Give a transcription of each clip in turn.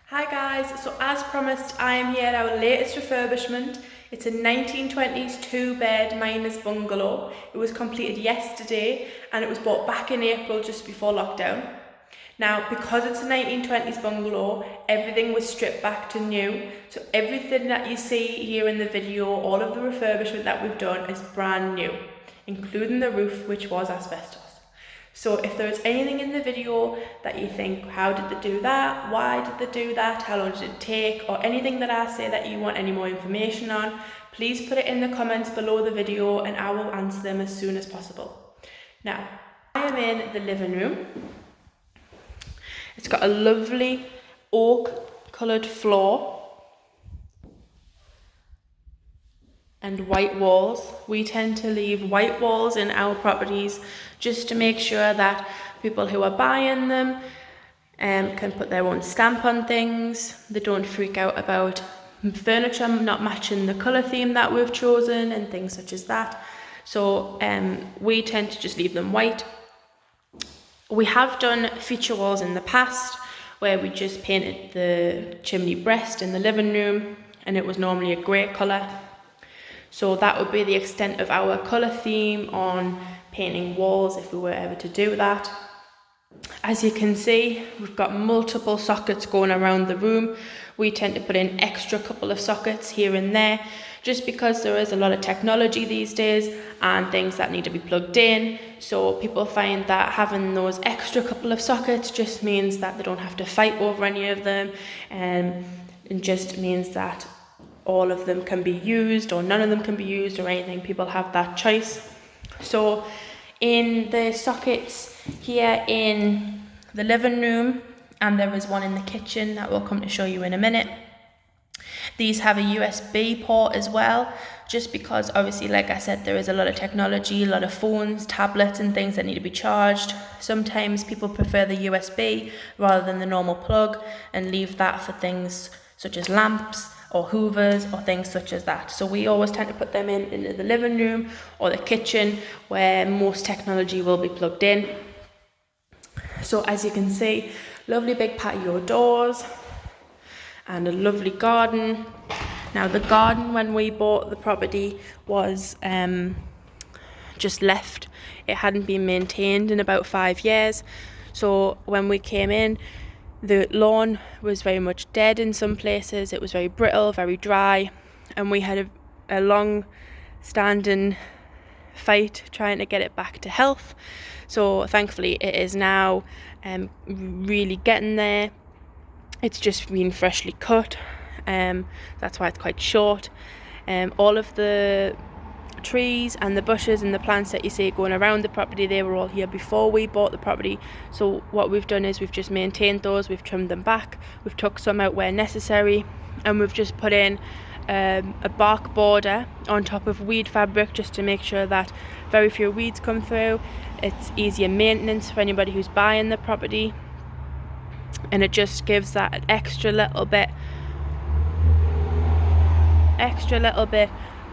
Hi guys, so as promised I am here at our latest refurbishment. It's a 1920s 2-bed minus bungalow. It was completed yesterday and it was bought back in April just before lockdown. Now because it's a 1920s bungalow, everything was stripped back to new. So everything that you see here in the video, all of the refurbishment that we've done is brand new, including the roof, which was asbestos. So if there's anything in the video that you think, how did they do that? Why did they do that? How long did it take? Or anything that I say that you want any more information on, please put it in the comments below the video and I will answer them as soon as possible. Now, I am in the living room. It's got a lovely oak coloured floor and white walls. We tend to leave white walls in our properties just to make sure that people who are buying them can put their own stamp on things. They don't freak out about furniture not matching the colour theme that we've chosen and things such as that. So we tend to just leave them white. We have done feature walls in the past where we just painted the chimney breast in the living room and it was normally a grey colour. So that would be the extent of our colour theme on painting walls if we were ever to do that. As you can see, we've got multiple sockets going around the room. We tend to put in extra couple of sockets here and there just because there is a lot of technology these days and things that need to be plugged in. So people find that having those extra couple of sockets just means that they don't have to fight over any of them, and it just means that all of them can be used or none of them can be used or anything. People have that choice. So in the sockets here in the living room, and there is one in the kitchen that we'll come to show you in a minute, these have a USB port as well, just because obviously, like I said, there is a lot of technology, a lot of phones, tablets and things that need to be charged. Sometimes people prefer the USB rather than the normal plug and leave that for things such as lamps or hoovers or things such as that. So we always tend to put them into the living room or the kitchen where most technology will be plugged in. So as you can see, lovely big patio doors and a lovely garden. Now the garden when we bought the property was just left. It hadn't been maintained in about 5 years. So when we came in, the lawn was very much dead in some places. It was very brittle, very dry, and we had a long standing fight trying to get it back to health. So thankfully it is now really getting there. It's just been freshly cut, that's why it's quite short. All of the trees and the bushes and the plants that you see going around the property, they were all here before we bought the property. So what we've done is we've just maintained those, we've trimmed them back, we've took some out where necessary, and we've just put in a bark border on top of weed fabric just to make sure that very few weeds come through. It's easier maintenance for anybody who's buying the property, and it just gives that extra little bit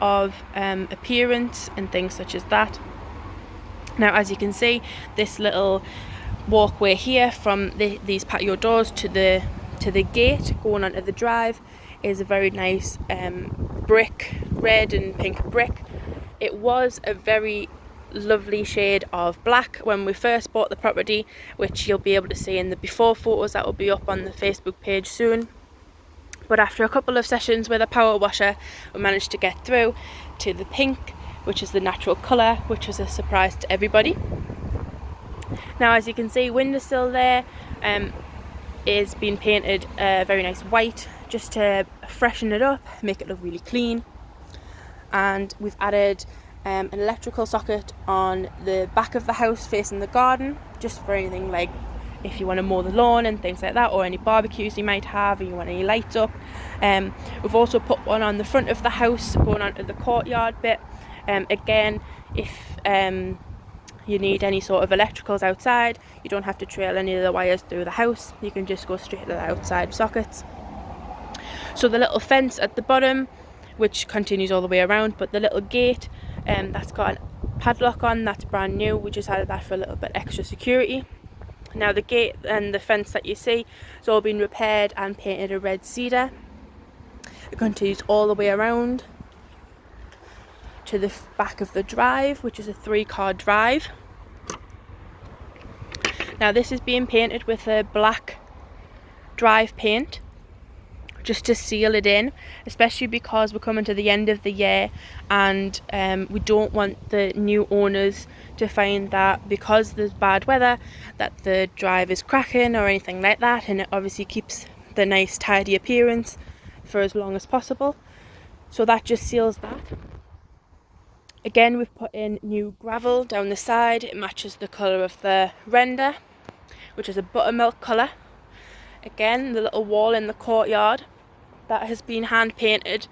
of appearance and things such as that. Now as you can see, this little walkway here from these patio doors to the gate going onto the drive is a very nice brick, red and pink brick. It was a very lovely shade of black when we first bought the property, which you'll be able to see in the before photos that will be up on the Facebook page soon. But after a couple of sessions with a power washer, we managed to get through to the pink, which is the natural colour, which was a surprise to everybody. Now as you can see, windowsill there is being painted a very nice white just to freshen it up, make it look really clean. And we've added an electrical socket on the back of the house facing the garden, just for anything like if you want to mow the lawn and things like that, or any barbecues you might have and you want any lights up. We've also put one on the front of the house going onto the courtyard bit. Again, if you need any sort of electricals outside, you don't have to trail any of the wires through the house, you can just go straight to the outside sockets. So the little fence at the bottom, which continues all the way around, but the little gate that's got a padlock on, that's brand new. We just added that for a little bit extra security. Now the gate and the fence that you see has all been repaired and painted a red cedar. It continues all the way around to the back of the drive, which is a 3-car drive. Now this is being painted with a black drive paint just to seal it in, especially because we're coming to the end of the year, and we don't want the new owners to find that because there's bad weather that the drive is cracking or anything like that, and it obviously keeps the nice tidy appearance for as long as possible. So that just seals that. Again, we've put in new gravel down the side. It matches the colour of the render, which is a buttermilk colour. Again, the little wall in the courtyard, that has been hand painted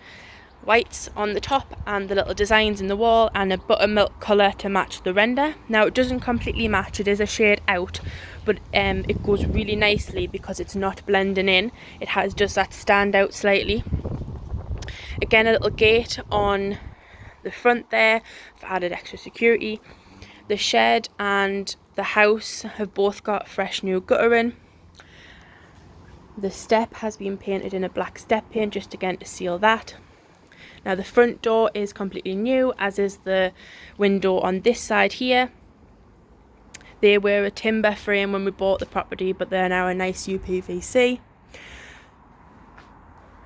whites on the top and the little designs in the wall, and a buttermilk colour to match the render. Now it doesn't completely match, it is a shade out, but it goes really nicely because it's not blending in. It has just that stand out slightly. Again, a little gate on the front there for added extra security. The shed and the house have both got fresh new guttering. The step has been painted in a black step paint just again to seal that. Now the front door is completely new, as is the window on this side here. They were a timber frame when we bought the property, but they're now a nice UPVC.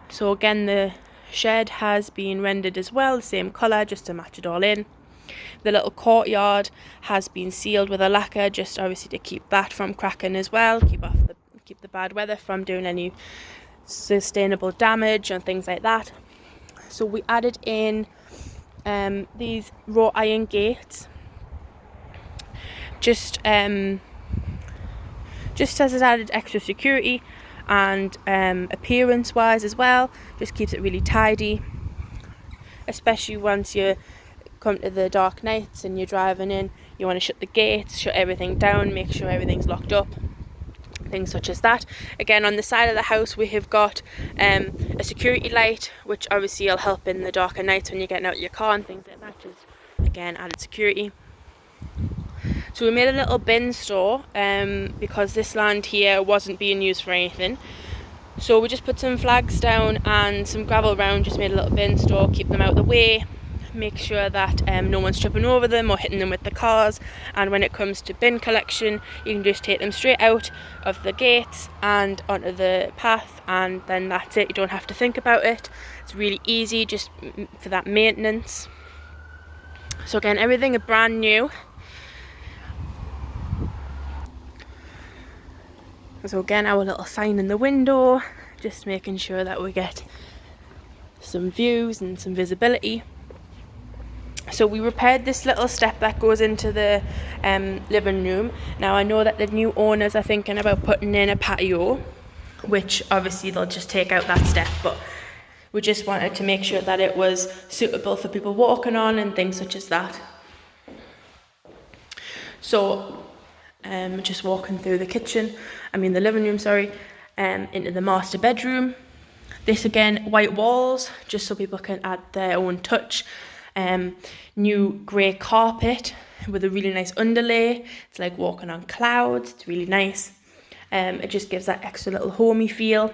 So again, the shed has been rendered as well, the same colour, just to match it all in. The little courtyard has been sealed with a lacquer, just obviously to keep that from cracking as well, keep the bad weather from doing any sustainable damage and things like that. So we added in these wrought iron gates, just as it added extra security and appearance wise as well. Just keeps it really tidy, especially once you come to the dark nights and you're driving in. You want to shut the gates, shut everything down, make sure everything's locked up, things such as that. Again, on the side of the house we have got a security light, which obviously will help in the darker nights when you're getting out of your car and things like that. Just again added security. So we made a little bin store because this land here wasn't being used for anything. So we just put some flags down and some gravel around, just made a little bin store, keep them out of the way, make sure that no one's tripping over them or hitting them with the cars. And when it comes to bin collection, you can just take them straight out of the gates and onto the path, and then that's it. You don't have to think about it. It's really easy just for that maintenance. So again, everything is brand new. So again, our little sign in the window, just making sure that we get some views and some visibility. So we repaired this little step that goes into the living room. Now I know that the new owners are thinking about putting in a patio, which obviously they'll just take out that step, but we just wanted to make sure that it was suitable for people walking on and things such as that. So just walking through the living room, into the master bedroom. This again, white walls, just so people can add their own touch. New grey carpet with a really nice underlay. It's like walking on clouds. It's really nice. It just gives that extra little homey feel.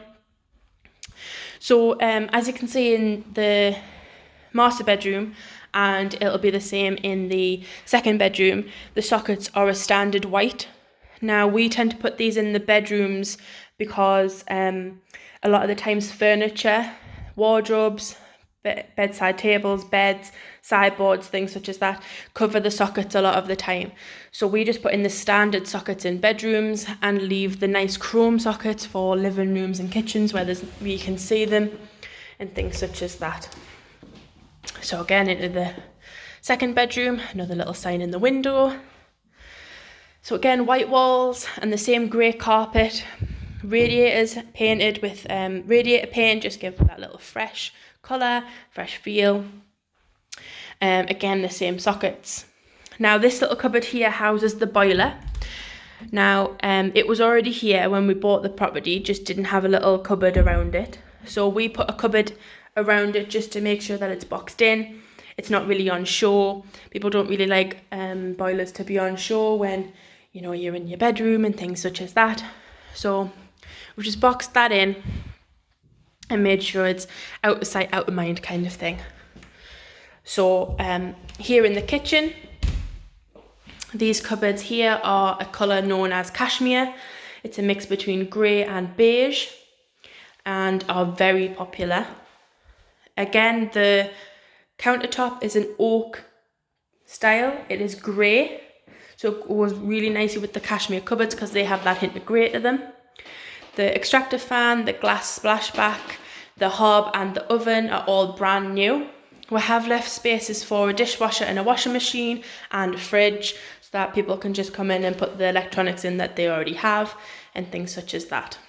So as you can see in the master bedroom, and it'll be the same in the second bedroom, the sockets are a standard white. Now we tend to put these in the bedrooms because a lot of the times furniture, wardrobes, bedside tables, beds, sideboards, things such as that cover the sockets a lot of the time. So we just put in the standard sockets in bedrooms and leave the nice chrome sockets for living rooms and kitchens where you can see them and things such as that. So again, into the second bedroom, another little sign in the window. So again, white walls and the same grey carpet. Radiators painted with radiator paint, just give that little fresh colour, fresh feel. Again, the same sockets. Now this little cupboard here houses the boiler. Now it was already here when we bought the property, just didn't have a little cupboard around it. So we put a cupboard around it just to make sure that it's boxed in. It's not really on show. People don't really like boilers to be on show when you know, you're in your bedroom and things such as that. So we've just boxed that in and made sure it's out of sight, out of mind kind of thing. So here in the kitchen, these cupboards here are a colour known as cashmere. It's a mix between grey and beige and are very popular. Again, the countertop is an oak style. It is grey, so it goes really nicely with the cashmere cupboards because they have that hint of grey to them. The extractor fan, the glass splashback, the hob and the oven are all brand new. We have left spaces for a dishwasher and a washing machine and a fridge so that people can just come in and put the electronics in that they already have and things such as that.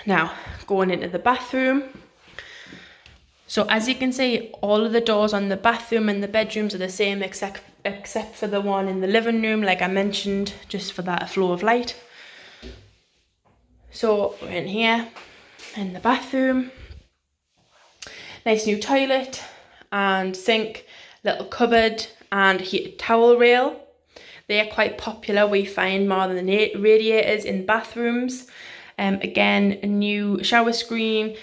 Now, going into the bathroom. So as you can see, all of the doors on the bathroom and the bedrooms are the same except for the one in the living room, like I mentioned, just for that flow of light. So we're in here, in the bathroom. Nice new toilet and sink, little cupboard and heated towel rail. They are quite popular, we find, more than the radiators in bathrooms. Again, a new shower screen,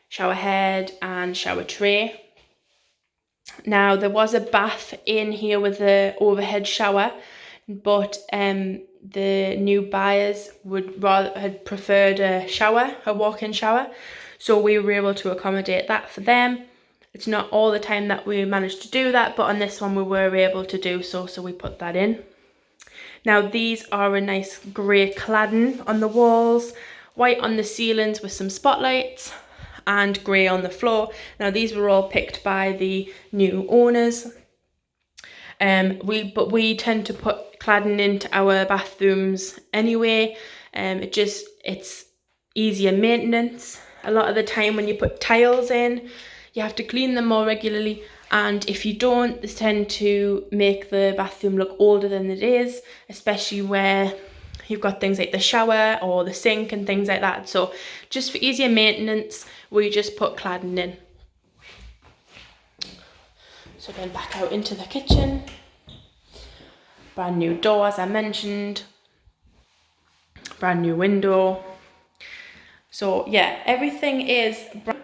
shower head and shower tray. Now there was a bath in here with the overhead shower, but the new buyers had preferred a walk-in shower, so we were able to accommodate that for them. It's not all the time that we managed to do that, but on this one we were able to do so we put that in. Now these are a nice grey cladding on the walls, white on the ceilings with some spotlights, and grey on the floor. Now these were all picked by the new owners. We tend to put cladding into our bathrooms anyway. It's easier maintenance. A lot of the time when you put tiles in, you have to clean them more regularly, and if you don't, they tend to make the bathroom look older than it is, especially where you've got things like the shower or the sink and things like that. So just for easier maintenance, we just put cladding in. So then back out into the kitchen. Brand new door, as I mentioned. Brand new window. So yeah, everything is brand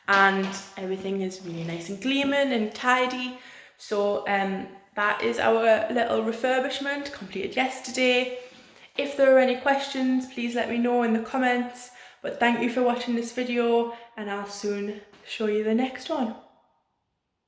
and everything is really nice and gleaming and tidy. So that is our little refurbishment completed yesterday. If there are any questions, please let me know in the comments. But thank you for watching this video, and I'll soon show you the next one.